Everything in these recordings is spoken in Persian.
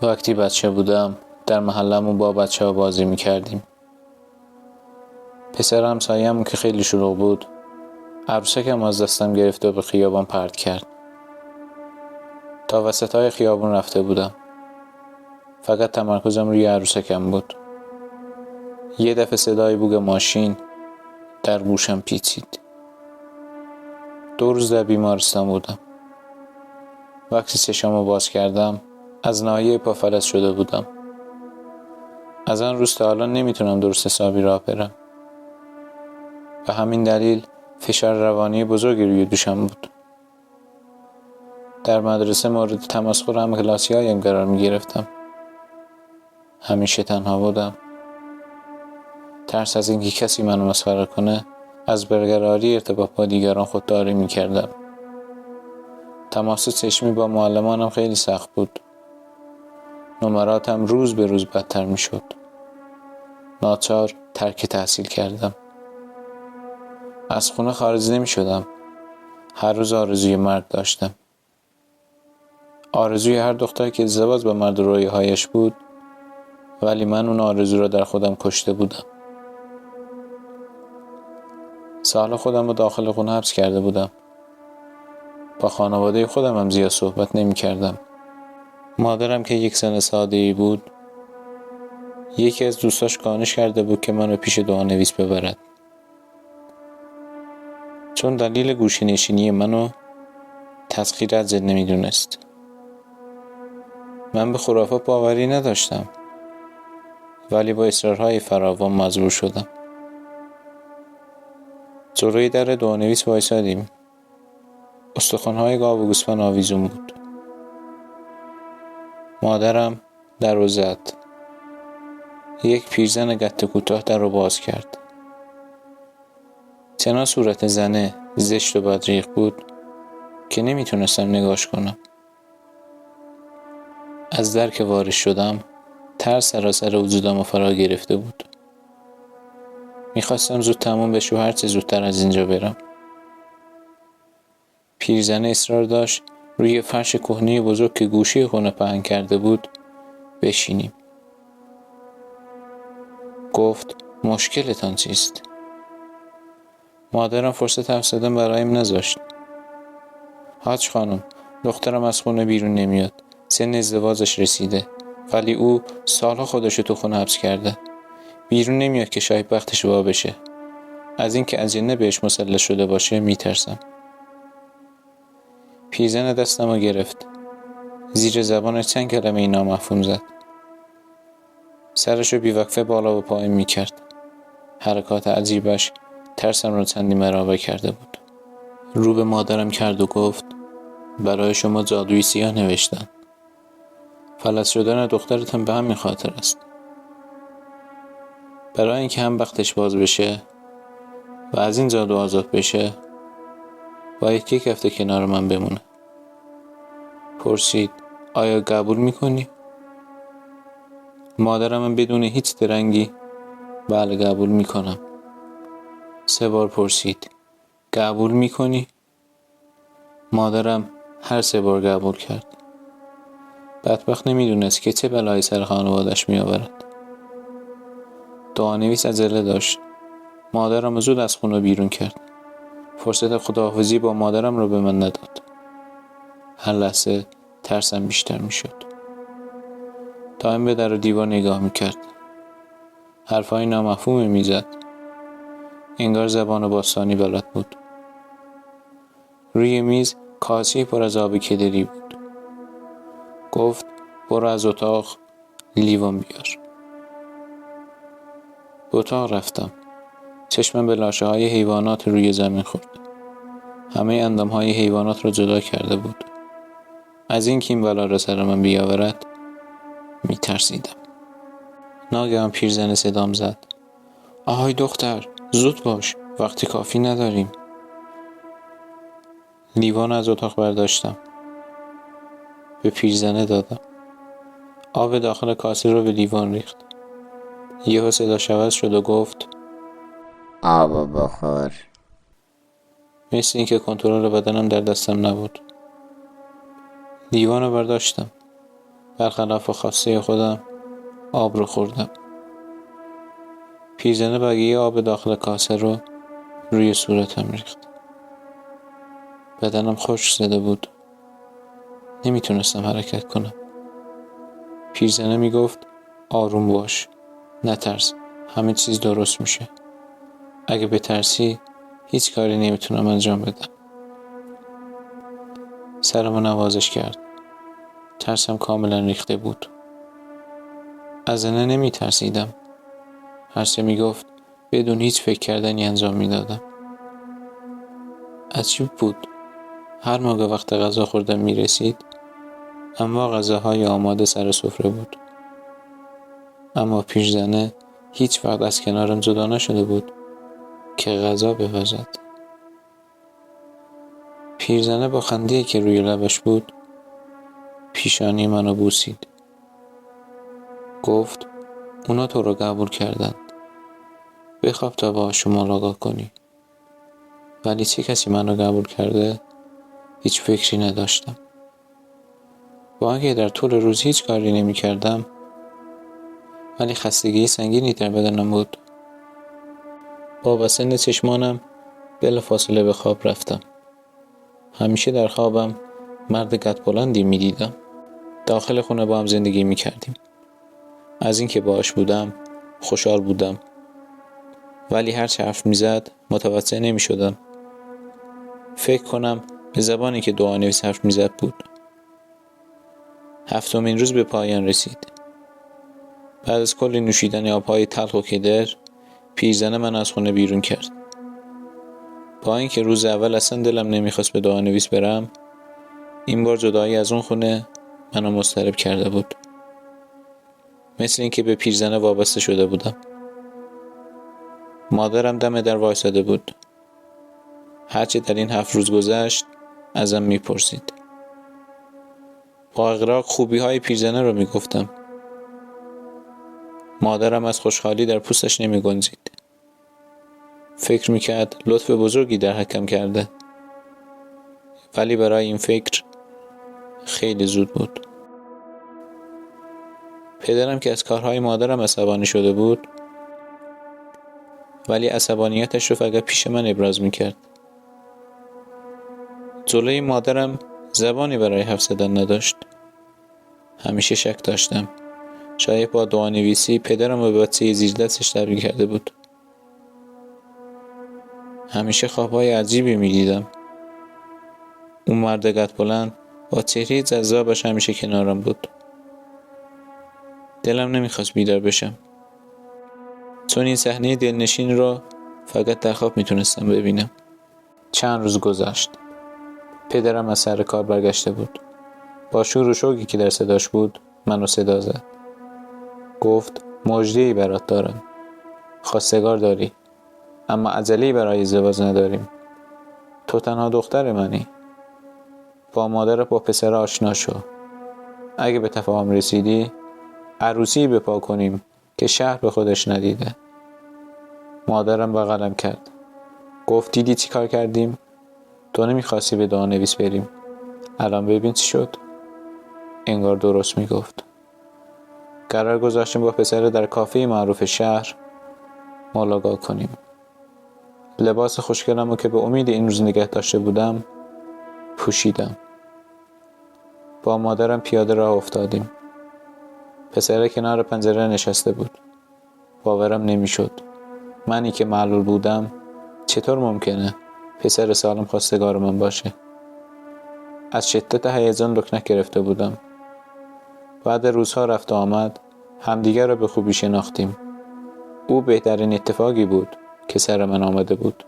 وقتی بچه بودم در محلمون با بچه ها بازی میکردیم. پسر همسایه‌مون که خیلی شلوغ بود عروسکم از دستم گرفت و به خیابان پرت کرد. تا وسطای خیابون رفته بودم. فقط تمرکزم روی عروسکم بود. یه دفعه صدای بوق ماشین در گوشم پیچید. 2 روز در بیمارستان بودم. وقتی چشامو باز کردم از ناحیه پا فلج شده بودم. از آن روز تا الان نمیتونم درست حسابی راه برم. به همین دلیل فشار روانی بزرگی روی دوشم بود. در مدرسه مورد تمسخر هم کلاسی‌هایم قرار می‌گرفتم. همیشه تنها بودم. ترس از اینکه کسی منو مسخره کنه از برقراری ارتباط با دیگران خودداری می‌کردم. تماس چشمی با معلمانم خیلی سخت بود. نمراتم روز به روز بدتر می‌شد. ناچار ترک تحصیل کردم. از خونه خارج نمی‌شدم. هر روز آرزوی مرگ داشتم. آرزوی هر دختر که ازدواج با مرد رویاهایش بود، ولی من اون آرزو را در خودم کشته بودم. سالها خودم رو داخل خونه حبس کرده بودم. با خانواده خودم هم زیاد صحبت نمی کردم. مادرم که یک زن ساده‌ای بود، یکی از دوستاش کانش کرده بود که منو پیش دعانویس ببرد. چون دلیل گوشه نشینی منو تسخیر از جد نمیدونست. من به خرافات باوری نداشتم، ولی با اصرارهای فراوان مجبور شدم. جلوی در دعانویس وایسادیم. استخوان‌های گاو و گوسفند آویزون بود. مادرم در رو زد. یک پیرزن قد کوتاه در رو باز کرد. چنان صورت زنه زشت و بدریغ بود که نمیتونستم نگاش کنم. از در که وارد شدم ترس سراسر وجودم رو فرا گرفته بود. میخواستم زود تموم بشه و هرچه زودتر از اینجا برم. پیرزنه اصرار داشت روی فرش کهنه بزرگ که گوشه خونه پهن کرده بود بشینیم. گفت مشکلتان چیست؟ مادرم فرصت حرف زدن برایم نذاشت. حاج خانم، دخترم از خونه بیرون نمیاد. سن ازدواجش رسیده، ولی او سالها خودشو تو خونه حبس کرده. بیرون نمیاد که شاید بختش وا بشه. از اینکه اجنه بهش مسلط شده باشه میترسم. پیرزن دستمو گرفت. زیر زبانش چند کلمه نامفهوم زد. سرشو بیوقفه بالا و پایین میکرد. حرکات عجیبش ترسم رو چندی مرتبه کرده بود. رو به مادرم کرد و گفت برای شما جادوی سیاه نوشتن. فلج شدن دخترتم به همین خاطر است. برای اینکه هم بختش باز بشه و از این جادو آزاد بشه باید 1 هفته کنار من بمونه. پرسید آیا قبول میکنی؟ مادرم بدون هیچ درنگی بله قبول میکنم. 3 بار پرسید قبول میکنی؟ مادرم هر 3 بار قبول کرد. بدبخت نمیدونست که چه بلایی سر خانوادش میآورد. دعانویس عجله داشت. مادرم زود از خونه بیرون کرد. فرصت خداحافظی با مادرم رو به من نداد. هر لحظه ترسم بیشتر میشد. دائم به در و دیوار نگاه میکرد. حرفای نامفهومی میزد. انگار زبان باستانی بلد بود. روی میز کاسه پر از آب کدری بود. گفت برو از اتاق لیوان بیار. به اتاق رفتم. چشمم به لاشه های حیوانات روی زمین خورد. همه اندام های حیوانات را جدا کرده بود. از این که این بلا را سر من بیاورد می ترسیدم. ناگهان پیرزن صدام زد. آهای دختر، زود باش، وقت کافی نداریم. لیوان از اتاق برداشتم. به پیرزنه دادم. آب داخل کاسه رو به لیوان ریخت. یهو صداش عوض شد و گفت آبو بخور. مثل این که کنترل بدنم در دستم نبود. لیوان رو برداشتم. برخلاف خواسته خودم آب رو خوردم. پیرزنه بقیه آب داخل کاسه رو روی صورتم ریخت. بدنم خشک شده بود. نمیتونستم حرکت کنم. پیرزنه میگفت آروم باش، نترس، همه چیز درست میشه. اگه بترسی هیچ کاری نمیتونم انجام بدم. سرمو نوازش کرد. ترسم کاملا ریخته بود. از زنه نمیترسیدم. هرچه میگفت بدون هیچ فکر کردنی انجام میدادم. عجیب بود. هر موقع وقت غذا خوردن میرسید انواع غذاهای آماده سر سفره بود. اما پیرزنه هیچ وقت از کنارم جدا نشده بود که غذا بپزد. پیرزنه با خنده‌ای که روی لبش بود پیشانی منو بوسید. گفت اونا تو رو قبول کردن. بخواب تا باهاشون ملاقات کنی. ولی چه کسی منو قبول کرده؟ هیچ فکری نداشتم. با اینکه در طول روز هیچ کاری نمی کردم ولی خستگی سنگینی در بدنم بود. با بسن چشمانم بلافاصله به خواب رفتم. همیشه در خوابم مرد قد بلندی می دیدم. داخل خونه با هم زندگی می کردیم. از اینکه باهاش بودم خوشحال بودم. ولی هر چه حرف می زد متوجه نمی شدم. فکر کنم به زبانی که دعانویس حرف می زد بود. 7مین روز به پایان رسید. بعد از کلی نوشیدن آبهای تلخ و کدر پیرزنه من از خونه بیرون کرد. با اینکه روز اول اصلا دلم نمیخواست به دعانویس برم، این بار جدایی از اون خونه منو مضطرب کرده بود. مثل اینکه به پیرزنه وابسته شده بودم. مادرم دم در وایساده بود. هرچه در این 7 روز گذشت ازم میپرسید. با اغراق خوبی‌های پیرزنه رو میگفتم. مادرم از خوشحالی در پوستش نمیگنجید. فکر میکرد لطف بزرگی در حکم کرده. ولی برای این فکر خیلی زود بود. پدرم که از کارهای مادرم عصبانی شده بود ولی عصبانیتش رو فقط پیش من ابراز میکرد. جلوی مادرم زبانی برای حرف زدن نداشت. همیشه شک داشتم شاید با دعانویسی پدرم رو به بچه زیر دستش تبدیل کرده بود. همیشه خوابهای عجیبی میدیدم. اون مرد قد بلند با چهره جذابش همیشه کنارم بود. دلم نمیخواست بیدار بشم چون این صحنه دلنشین رو فقط در خواب میتونستم ببینم. چند روز گذشت. پدرم از سر کار برگشته بود. با شور و شوقی که در صداش بود منو صدا زد. گفت مژده‌ای برات دارم. خواستگار داری اما عجله‌ای برای ازدواج نداریم. تو تنها دختر منی. با مادر با پسر آشنا شو. اگه به تفاهم رسیدی عروسی بپا کنیم که شهر به خودش ندیده. مادرم بغلم کرد. گفت دیدی چی کار کردیم؟ تو نمیخواستی به دعانویس بریم. الان ببین چی شد. انگار درست میگفت. قرار گذاشتیم با پسر در کافه معروف شهر ملاقات کنیم. لباس خوشگلمو که به امید این روز نگه داشته بودم پوشیدم. با مادرم پیاده راه افتادیم. پسر کنار پنجره نشسته بود. باورم نمیشد. منی که معلول بودم چطور ممکنه پسر سالم خواستگار من باشه؟ از شدت هیجان لکنت گرفته بودم. بعد روزها رفت و آمد همدیگر را به خوبی شناختیم. او بهترین اتفاقی بود که سر من آمده بود.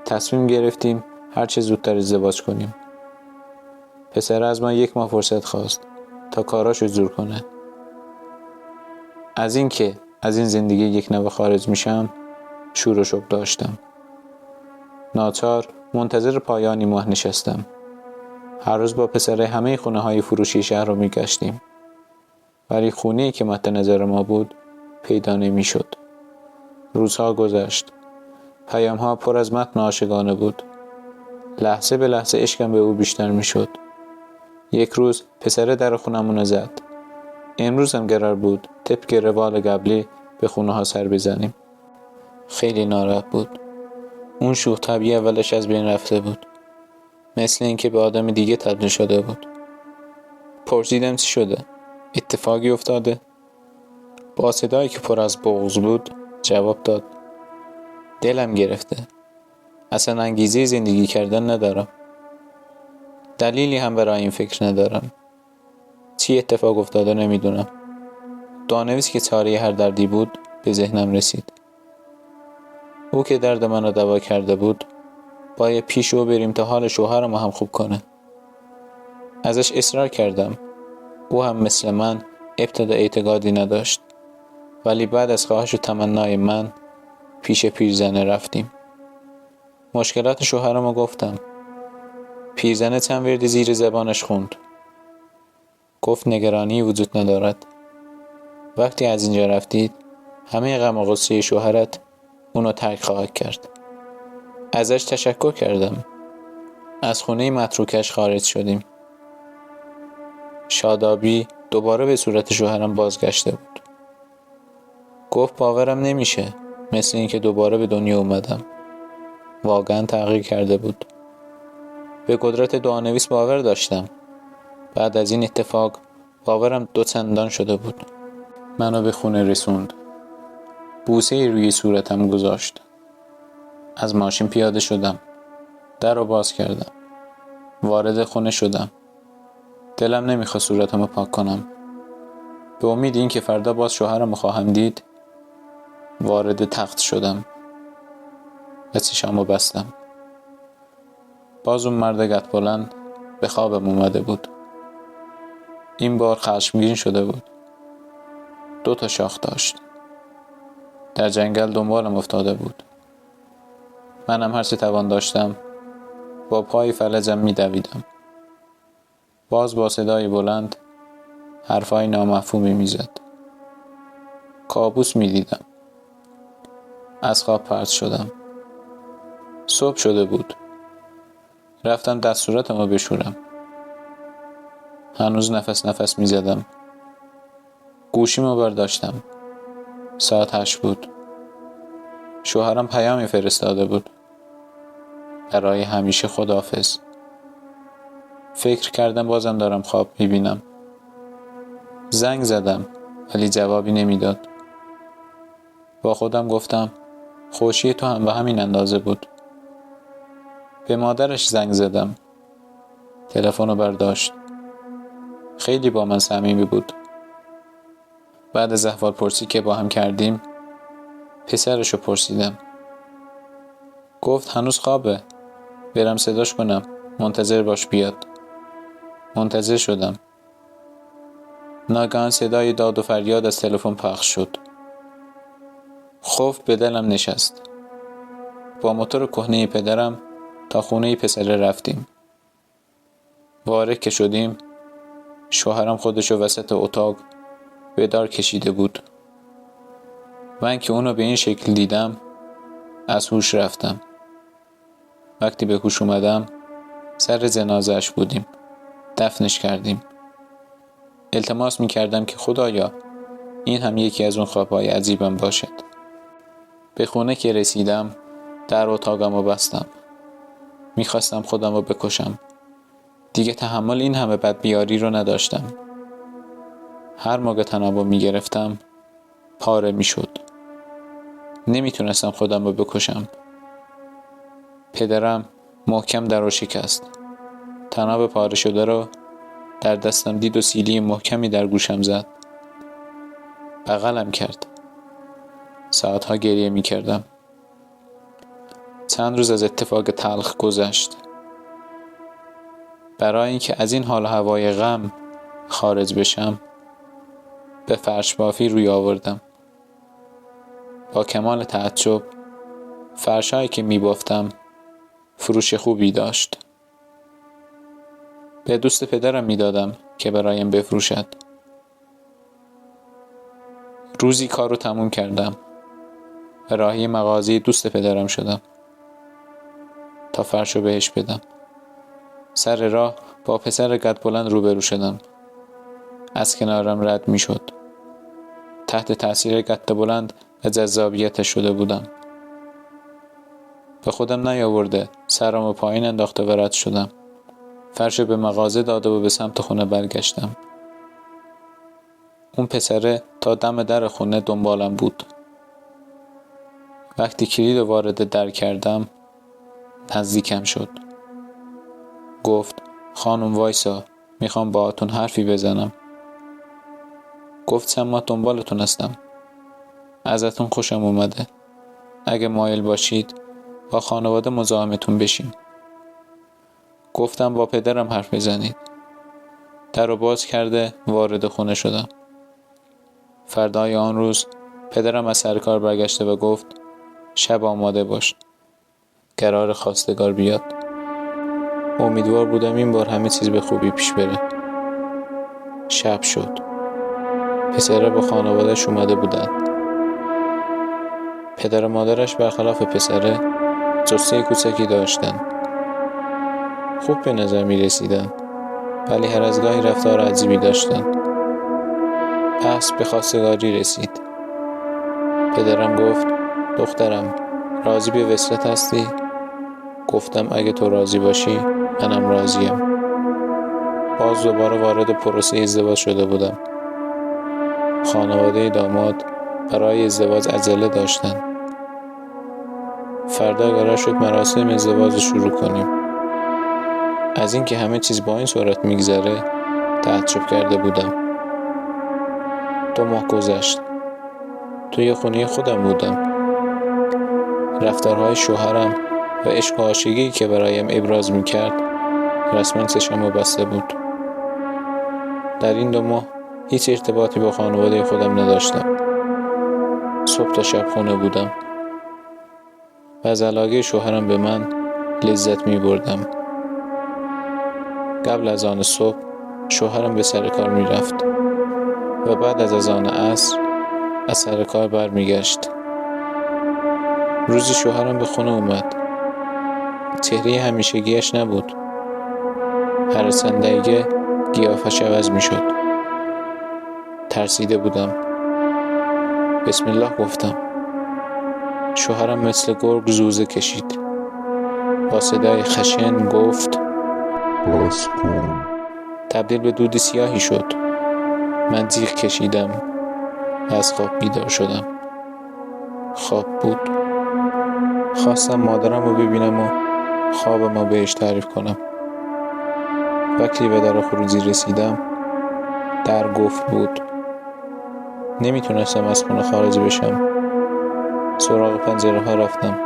تصمیم گرفتیم هر چه زودتر ازدواج کنیم. پسر از ما 1 ماه فرصت خواست تا کاراشو جور کنه. از این که از این زندگی یک نوع خارج میشم شور و شوق داشتم. ناچار منتظر پایانی ماه نشستم. هر روز با پسر همه خونه های فروشی شهر رو میگشتیم. ولی خونه‌ای که مد نظر ما بود پیدا نمیشد. روزها گذشت. پیام‌ها پر از متن عاشقانه بود. لحظه به لحظه عشقم به او بیشتر میشد. یک روز پسر در خونمون زد. امروز هم قرار بود طبق روال قبلی به خونه ها سر بزنیم. خیلی ناراحت بود. اون شوخ طبعی اولش از بین رفته بود. مثل اینکه به آدم دیگه تبدیل شده بود. پرسیدم چی شده؟ اتفاقی افتاده؟ با صدایی که پر از بغض بود جواب داد: دلم گرفته. اصلا انگیزه زندگی کردن ندارم. دلیلی هم برای این فکر ندارم. چی اتفاق افتاده نمیدونم. دانویس که چاره هر دردی بود به ذهنم رسید. او که درد منو دوا کرده بود باید پیش او بریم تا حال شوهرمو هم خوب کنه. ازش اصرار کردم. او هم مثل من ابتدا اعتقادی نداشت، ولی بعد از خواهش و تمنای من پیش پیرزنه رفتیم. مشکلات شوهرمو گفتم. پیرزنه چند ورد زیر زبانش خوند. گفت نگرانی وجود ندارد. وقتی از اینجا رفتید همه غم و غصه شوهرت اونو ترک خواهد کرد. ازش تشکر کردم. از خونه متروکش خارج شدیم. شادابی دوباره به صورت شوهرم بازگشته بود. گفت باورم نمیشه، مثل اینکه دوباره به دنیا اومدم. واقعا تغییر کرده بود. به قدرت دعانویس باور داشتم. بعد از این اتفاق باورم دوچندان شده بود. منو به خونه رسوند. بوسه روی صورتم گذاشت. از ماشین پیاده شدم. در رو باز کردم. وارد خونه شدم. دلم نمیخواست صورتمو پاک کنم. به امید این که فردا باز شوهرمو خواهم دید وارد تخت شدم و چشامو بستم. باز اون مرد قد بلند به خوابم اومده بود. این بار خشمگین شده بود. 2 شاخ داشت. در جنگل دنبالم افتاده بود. منم هر چه توان داشتم با پای فلجم میدویدم. باز با صدای بلند حرفای نامفهومی میزد. کابوس میدیدم. از خواب پرت شدم. صبح شده بود. رفتم دست صورتمو بشورم. هنوز نفس میزدم. گوشیمو برداشتم. ساعت 8 بود. شوهرم پیامی فرستاده بود. برای همیشه خداحافظ. فکر کردم بازم دارم خواب میبینم. زنگ زدم ولی جوابی نمیداد. با خودم گفتم خوشی تو هم به همین اندازه بود. به مادرش زنگ زدم. تلفن رو برداشت. خیلی با من صمیمی بود. بعد از احوالپرسی که با هم کردیم پسرشو پرسیدم. گفت هنوز خوابه. برم صداش کنم. منتظر باش بیاد. منتظر شدم. ناگهان صدای داد و فریاد از تلفن پخش شد. خوف به دلم نشست. با موتور کهنه پدرم تا خونه پسره رفتیم. وارد که شدیم شوهرم خودشو وسط اتاق به دار کشیده بود. من که اونو به این شکل دیدم از هوش رفتم. وقتی به هوش اومدم سر جنازه‌اش بودیم. دفنش کردیم. التماس میکردم که خدایا این هم یکی از اون خوابهای عجیبم باشد. به خونه که رسیدم در اتاقمو بستم. میخواستم خودمو بکشم. دیگه تحمل این همه بدبیاری رو نداشتم. هر موقع تنابو میگرفتم پاره میشد. نمیتونستم خودمو بکشم. پدرم محکم در رو شکست. تناب پاره شده رو در دستم دید و سیلی محکمی در گوشم زد. بغلم کرد. ساعتها گریه میکردم. چند روز از اتفاق تلخ گذشت. برای اینکه از این حال و هوای غم خارج بشم به فرش بافی روی آوردم. با کمال تعجب فرشایی که میبافتم فروش خوبی داشت. به دوست پدرم میدادم که برایم بفروشد. روزی کارو تموم کردم و راهی مغازه دوست پدرم شدم تا فرشو بهش بدم. سر راه با پسر قد بلند روبرو شدم. از کنارم رد می شد. تحت تاثیر قد بلند و جذابیتش شده بودم. به خودم نیاورده سرم پایین انداخته و رد شدم. فرش به مغازه داده و به سمت خونه برگشتم. اون پسره تا دم در خونه دنبالم بود. وقتی کلید وارد در کردم نزدیکم شد. گفت خانم وایسا، میخوام باهاتون حرفی بزنم. گفت ما دنبالتون هستم. ازتون خوشم اومده. اگه مایل باشید با خانواده مزاحمتون بشیم. گفتم با پدرم حرف بزنید. در رو باز کرده وارد خونه شدم. فردای آن روز پدرم از سر کار برگشته و گفت شب آماده باش. قرار خواستگار بیاد. امیدوار بودم این بار همه چیز به خوبی پیش بره. شب شد. پسره با خانواده‌اش اومده بودن. پدر و مادرش برخلاف پسره جثه کوچکی داشتن. خوب به نظر می رسیدن، ولی هر از گاهی رفتار عجیبی داشتن. بحث به خواستگاری رسید. پدرم گفت دخترم راضی به وصلت هستی؟ گفتم اگه تو راضی باشی منم راضیم. باز دوباره وارد پروسه ازدواج شده بودم. خانواده داماد برای ازدواج عجله داشتن. فردا قرار شد مراسم ازدواج شروع کنیم. از اینکه همه چیز با این سرعت میگذره تعجب کرده بودم. 2 ماه گذشت. توی خونه خودم بودم. رفتارهای شوهرم و عشق و عاشقی که برایم ابراز میکرد رسما چشمو بسته بود. در این 2 ماه هیچ ارتباطی با خانواده خودم نداشتم. صبح تا شب خونه بودم و از علاقه شوهرم به من لذت می بردم. قبل از آن صبح شوهرم به سر کار می رفت و بعد از آن عصر از سر کار برمیگشت. روزی شوهرم به خونه اومد. چهره همیشگیش نبود. هر دقیقه قیافش عوض می شد. ترسیده بودم. بسم الله گفتم. شوهرم مثل گرگ زوزه کشید. با صدای خشن گفت بس کن. تبدیل به دود سیاهی شد. من جیغ کشیدم و از خواب بیدار شدم. خواب بود. خواستم مادرم رو ببینم و خوابم رو بهش تعریف کنم. وقتی به در خروجی رسیدم در قفل بود. نمیتونستم از خونه خارج بشم. سراغ پنجره ها رفتم.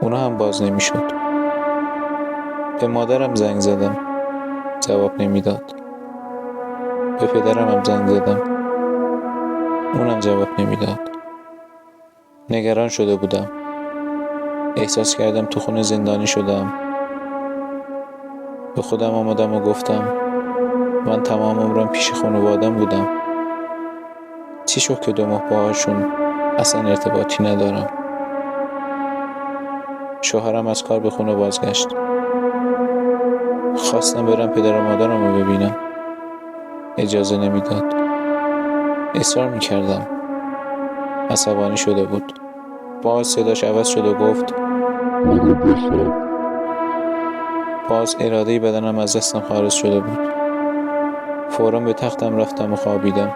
اونا هم باز نمیشد. به مادرم زنگ زدم. جواب نمیداد. به پدرم هم زنگ زدم. اونم جواب نمیداد. نگران شده بودم. احساس کردم تو خونه زندانی شدم. به خودم آمدم و گفتم من تمام عمرم پیش خانواده‌ام بودم. چی شد که 2 ماه باهاشون اصلا ارتباطی ندارم؟ شوهرم از کار به خونه بازگشت. خواستم برم پدر و مادرم رو ببینم. اجازه نمیداد. اصرار میکردم. عصبانی شده بود. باز صداش عوض شد و گفت برو بخواب. باز اراده بدنم از دستم خارج شده بود. فوراً به تختم رفتم و خوابیدم.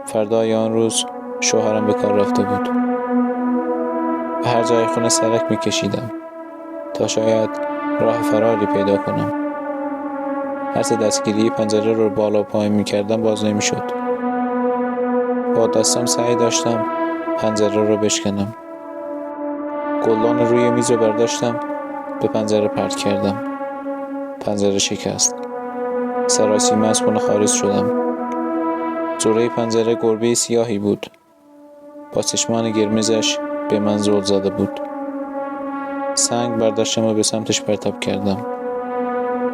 فردای آن روز شوهرم به کار رفته بود. به هر جای خونه سرک میکشیدم تا شاید راه فراری پیدا کنم. هر چه دستگیری پنجره رو بالا پایین میکردم باز نمیشد. با دستم سعی داشتم پنجره رو بشکنم. گلدان روی میز رو برداشتم به پنجره پرت کردم. پنجره شکست. سراسیمه از خونه خارج شدم. جلوی پنجره گربه سیاهی بود. با چشمان قرمزش به من زل زده بود. سنگ برداشتم و به سمتش پرتاب کردم.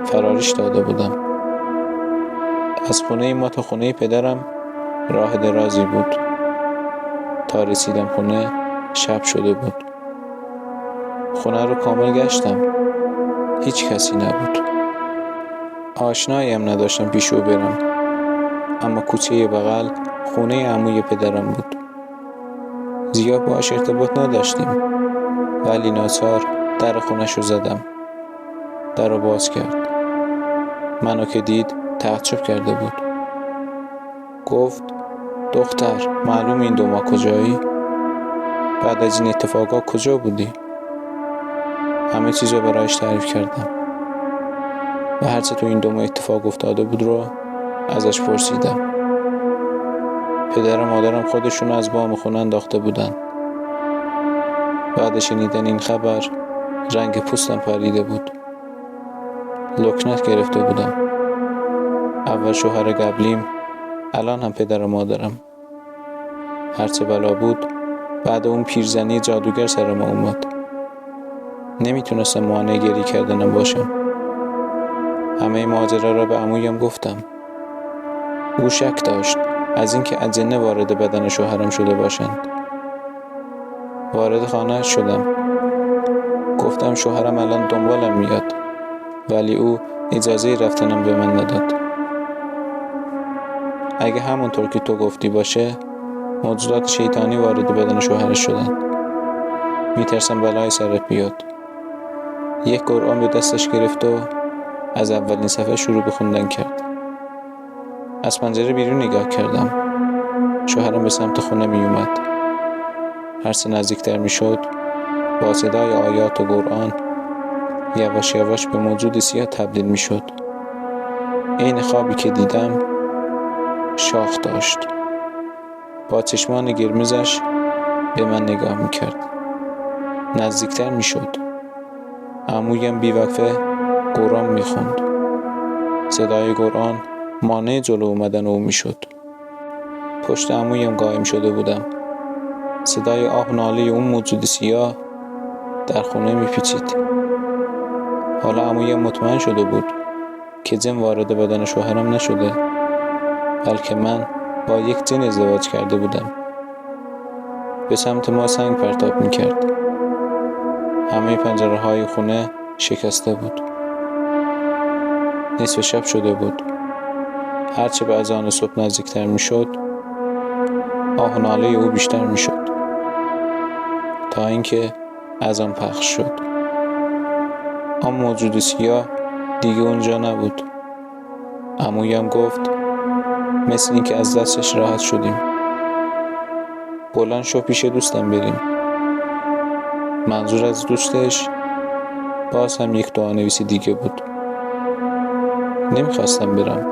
فراریش داده بودم. از خونه ما تا خونه پدرم راه درازی بود. تا رسیدم خونه شب شده بود. خونه رو کامل گشتم. هیچ کسی نبود. آشناییم نداشتم پیش او برم، اما کوچه بغل خونه عموی پدرم بود. زیاد باهاش ارتباط نداشتیم، ولی ناچار در خونش رو زدم. در رو باز کرد. منو که دید تعجب کرده بود. گفت دختر، معلوم این 2 ماه کجایی؟ بعد از این اتفاقا کجا بودی؟ همه چیز رو برایش تعریف کردم و هرچه تو این 2 ماه اتفاق افتاده بود رو ازش پرسیدم. پدر و مادرم خودشون از بام خونه انداخته بودن. بعد شنیدن این خبر رنگ پوستم پریده بود. لکنت گرفته بودم. اول شوهر قبلیم، الان هم پدر و مادرم. هرچه بلا بود بعد اون پیرزنی جادوگر سر ما اومد. نمیتونستم مانع گریه کردنم باشم. همه ماجرا را به عمویم گفتم. او شک داشت از اینکه اجنه وارد بدن شوهرم شده باشند. وارد خانه شدم. گفتم شوهرم الان دنبالم میاد، ولی او اجازه رفتنم به من نداد. اگه همونطور که تو گفتی باشه، موجودات شیطانی وارد بدن شوهرش شدن. میترسم بلای سرت بیاد. یک قرآن به دستش گرفت و از اولین صفحه شروع به خوندن کرد. از پنجره بیرون نگاه کردم. شوهرم به سمت خونه می اومد. هرچه نزدیکتر می شد، با صدای آیات و قرآن یواش یواش به موجود سیاه تبدیل می شد. عین خوابی که دیدم شاخ داشت. با چشمان قرمزش به من نگاه می کرد. نزدیکتر می شد. عمویم بیوقفه قرآن می خوند. صدای قرآن مانع جلو اومدن او می شد. پشت عمویم قایم شده بودم. صدای آه و ناله اون موجود سیاه در خونه می پیچید. حالا عمویم مطمئن شده بود که جن وارد بدن شوهرم نشده، بلکه من با یک جن ازدواج کرده بودم. به سمت ما سنگ پرتاب می کرد. همه پنجره های خونه شکسته بود. نصف شب شده بود. هرچه به اذان صبح نزدیکتر می شد، آه و ناله او بیشتر می شد، تا اینکه اذان پخش شد. آن موجود سیاه دیگه اونجا نبود. عمویم گفت مثل این که از دستش راحت شدیم. بلند شو پیش دوستم بریم. منظور از دوستش باز هم یک دعانویس دیگه بود. نمیخواستم برم،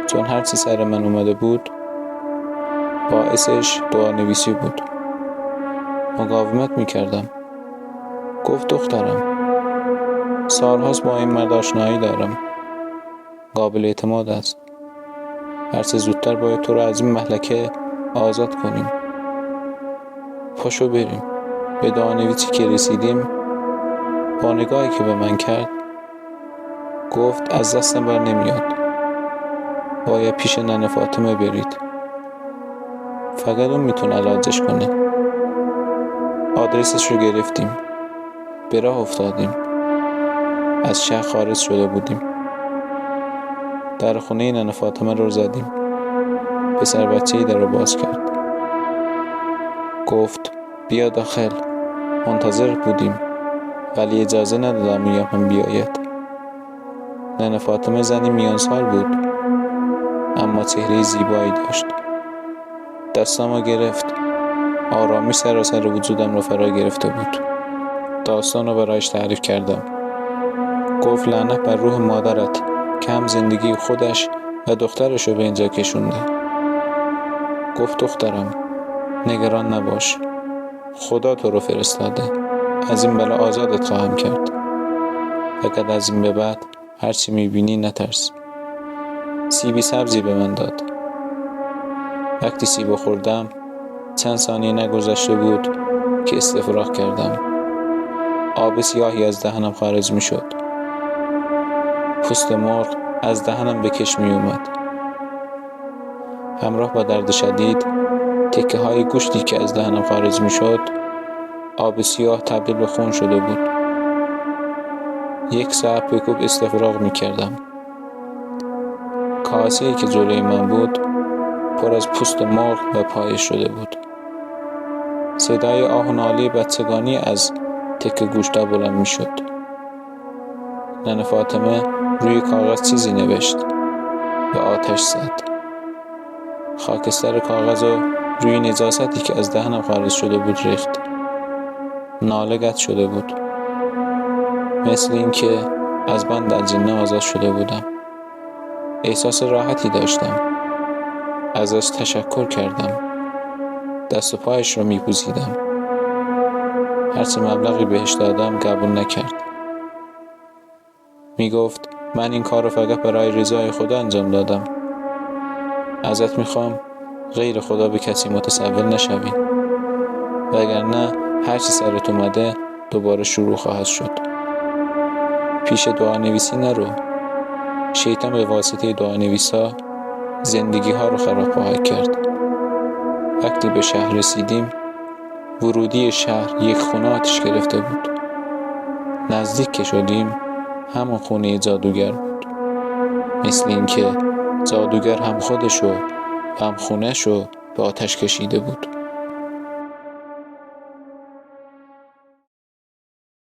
چون هرچی سر من اومده بود باعثش دعانویسی بود. مقاومت میکردم. گفت دخترم، سالهاست با این مرد آشنایی دارم. قابل اعتماد است. هرچه زودتر باید تو رو از این مهلکه آزاد کنیم. پاشو بریم. به دعانویسی که رسیدیم، با نگاهی که به من کرد گفت از دستم بر نمیاد. باید پیش ننه فاطمه برید. فقط اون میتونه علاجش کنه. آدرسش رو گرفتیم. به راه افتادیم. از شهر خارج شده بودیم. در خونه ننه فاطمه رو زدیم. پسر بچه‌ای در رو باز کرد. گفت بیا داخل. منتظرت بودیم، ولی اجازه ندادم میام بیاید. ننه فاطمه زنی میان سال بود، اما چهره زیبایی داشت. دستامو گرفت. آرامی سراسر وجودم رو فرا گرفته بود. داستان رو برایش تعریف کردم. گفت لعنت بر روح مادرت که هم زندگی خودش و دخترش رو به اینجا کشونده. گفت دخترم، نگران نباش. خدا تو رو فرستاده. از این بلا آزادت خواهم کرد. فقط از این به بعد هرچی میبینی نترس. سیبی سبزی به من داد. وقتی سیب خوردم چند ثانیه نگذشته بود که استفراغ کردم. آب سیاهی از دهنم خارج می شد. پوست مرغ از دهنم به کش می اومد. همراه با درد شدید تکه های گوشتی که از دهنم خارج می شد، آب سیاه تبدیل به خون شده بود. 1 ساعت بکوب استفراغ می کردم. کاسه‌ای که جلوی من بود پر از پوست مرغ و پایش شده بود. صدای آه و ناله بچگانی از تکه گوشت بلند می شد. ننه فاطمه روی کاغذ چیزی نوشت و آتش زد. خاکستر کاغذ رو روی نجاستی که از دهنم خارج شده بود ریخت. ناله قطع شده بود، مثل این که از بند الجنه آزاد شده بودم. احساس راحتی داشتم. ازش تشکر کردم. دست و پایش رو می بوسیدم. هرچه مبلغی بهش دادم قبول نکرد. می گفت من این کار رو فقط برای رضای خدا انجام دادم. ازت میخوام غیر خدا به کسی متصول نشوی، وگرنه هرچی سرت اومده دوباره شروع خواهد شد. پیش دعا نویسی نرو. شیطان به واسطه دعا نویسا زندگی ها رو خراب خواهد کرد. وقتی به شهر رسیدیم ورودی شهر یک خونه آتش گرفته بود. نزدیک که شدیم همون خونه جادوگر بود. مثل این که جادوگر هم خودشو و هم خونهشو به آتش کشیده بود.